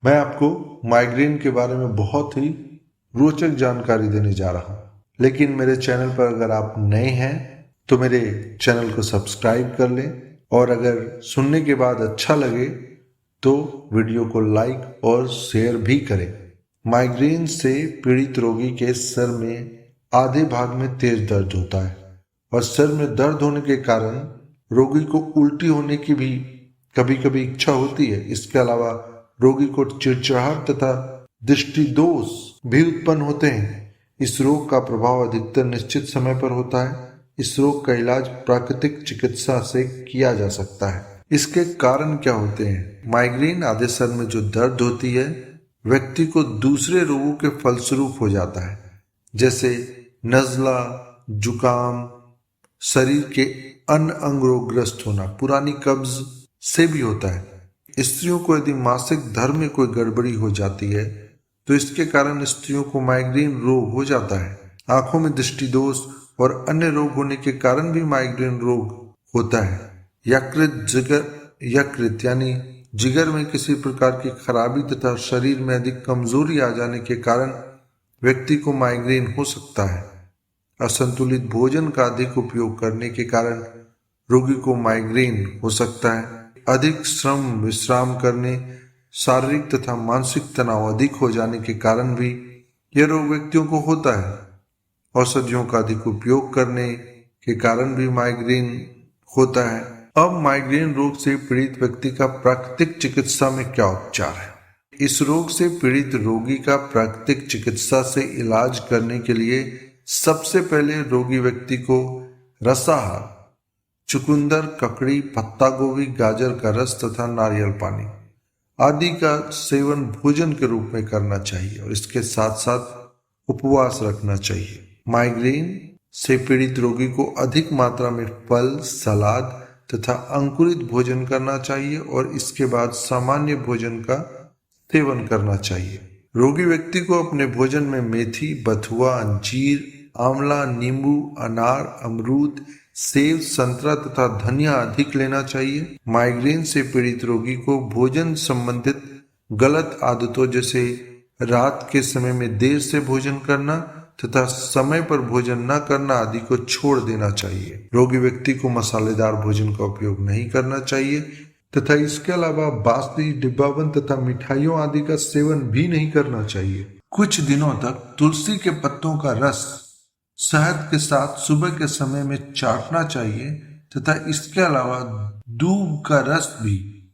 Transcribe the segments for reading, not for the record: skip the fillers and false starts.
मैं आपको माइग्रेन के बारे में बहुत ही रोचक जानकारी देने जा रहा हूँ। लेकिन मेरे चैनल पर अगर आप नए हैं तो मेरे चैनल को सब्सक्राइब कर लें, और अगर सुनने के बाद अच्छा लगे तो वीडियो को लाइक और शेयर भी करें। माइग्रेन से पीड़ित रोगी के सर में आधे भाग में तेज दर्द होता है, और सर में दर्द होने के कारण रोगी को उल्टी होने की भी कभी कभी इच्छा होती है। इसके अलावा रोगी को चिड़चिड़ाहट तथा दृष्टि दोष भी उत्पन्न होते हैं। इस रोग का प्रभाव अधिकतर निश्चित समय पर होता है। इस रोग का इलाज प्राकृतिक चिकित्सा से किया जा सकता है। इसके कारण क्या होते हैं? माइग्रेन आधे सर में जो दर्द होती है व्यक्ति को दूसरे रोगों के फलस्वरूप हो जाता है, जैसे नज़ला, जुकाम, शरीर के अन्य अंग रोगग्रस्त होना, पुरानी कब्ज से भी होता है। स्त्रियों को यदि मासिक धर्म में कोई गड़बड़ी हो जाती है तो इसके कारण स्त्रियों को माइग्रेन रोग हो जाता है। आंखों में दृष्टि दोष और अन्य रोग होने के कारण भी माइग्रेन रोग होता है। यकृत यानी जिगर में किसी प्रकार की खराबी तथा शरीर में अधिक कमजोरी आ जाने के कारण व्यक्ति को माइग्रेन हो सकता है। असंतुलित भोजन का अधिक उपयोग करने के कारण रोगी को माइग्रेन हो सकता है। अधिक श्रम विश्राम करने, शारीरिक तथा मानसिक तनाव अधिक हो जाने के कारण भी यह रोग व्यक्तियों को होता है। औषधियों का अधिक उपयोग करने के कारण भी माइग्रेन होता है। अब माइग्रेन रोग से पीड़ित व्यक्ति का प्राकृतिक चिकित्सा में क्या उपचार है? इस रोग से पीड़ित रोगी का प्राकृतिक चिकित्सा से इलाज करने के लिए सबसे पहले रोगी व्यक्ति को रसाहार, चुकंदर, ककड़ी, पत्ता गोभी, गाजर का रस तथा नारियल पानी आदि का सेवन भोजन के रूप में करना चाहिए, और इसके साथ साथ उपवास रखना चाहिए। माइग्रेन से पीड़ित रोगी को अधिक मात्रा में फल, सलाद तथा अंकुरित भोजन करना चाहिए, और इसके बाद सामान्य भोजन का सेवन करना चाहिए। रोगी व्यक्ति को अपने भोजन में मेथी, बथुआ, अंजीर, आंवला, नींबू, अनार, अमरूद, सेब, संतरा तथा धनिया अधिक लेना चाहिए। माइग्रेन से पीड़ित रोगी को भोजन संबंधित गलत आदतों जैसे रात के समय में देर से भोजन करना तथा समय पर भोजन न करना आदि को छोड़ देना चाहिए। रोगी व्यक्ति को मसालेदार भोजन का उपयोग नहीं करना चाहिए तथा इसके अलावा बासी, डिब्बाबंद तथा मिठाइयों आदि का सेवन भी नहीं करना चाहिए। कुछ दिनों तक तुलसी के पत्तों का रस शहद के साथ सुबह के समय में चाटना चाहिए तथा इसके अलावा दूब का रस भी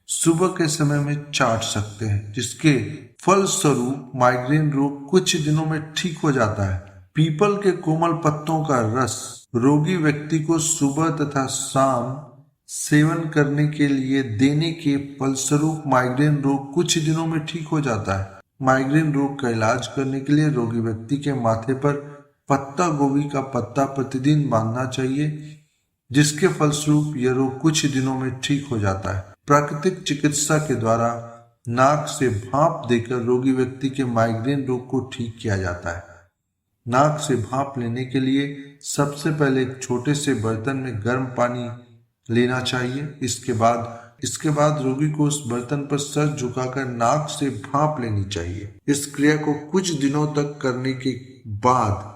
सुबह के समय में चाट सकते हैं, जिसके फलस्वरूप माइग्रेन रोग कुछ दिनों में ठीक हो जाता है। पीपल के कोमल पत्तों का रस रोगी व्यक्ति को सुबह तथा शाम सेवन करने के लिए देने के फलस्वरूप माइग्रेन रोग कुछ दिनों में ठीक हो जाता है। माइग्रेन रोग का इलाज करने के लिए रोगी व्यक्ति के माथे पर पत्ता गोभी का पत्ता प्रतिदिन बांधना चाहिए, जिसके फलस्वरूप यह रोग कुछ दिनों में ठीक हो जाता है। प्राकृतिक चिकित्सा के द्वारा नाक से भाप देकर रोगी व्यक्ति के माइग्रेन रोग को ठीक किया जाता है। नाक से भाप लेने के लिए सबसे पहले एक छोटे से बर्तन में गर्म पानी लेना चाहिए। इसके बाद रोगी को उस बर्तन पर सर झुकाकर नाक से भाप लेनी चाहिए। इस क्रिया को कुछ दिनों तक करने के बाद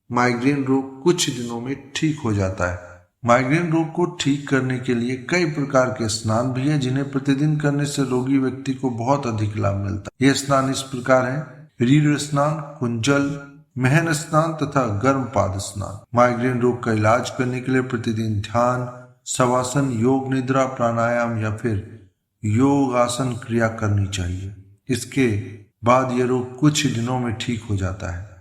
माइग्रेन रोग कुछ दिनों में ठीक हो जाता है। माइग्रेन रोग को ठीक करने के लिए कई प्रकार के स्नान भी हैं, जिन्हें प्रतिदिन करने से रोगी व्यक्ति को बहुत अधिक लाभ मिलता है। ये स्नान इस प्रकार हैं: रीढ़ स्नान, कुंजल, महन स्नान तथा गर्म पाद स्नान। माइग्रेन रोग का इलाज करने के लिए प्रतिदिन ध्यान, शवासन, योग निद्रा, प्राणायाम या फिर योग आसन क्रिया करनी चाहिए। इसके बाद यह रोग कुछ दिनों में ठीक हो जाता है।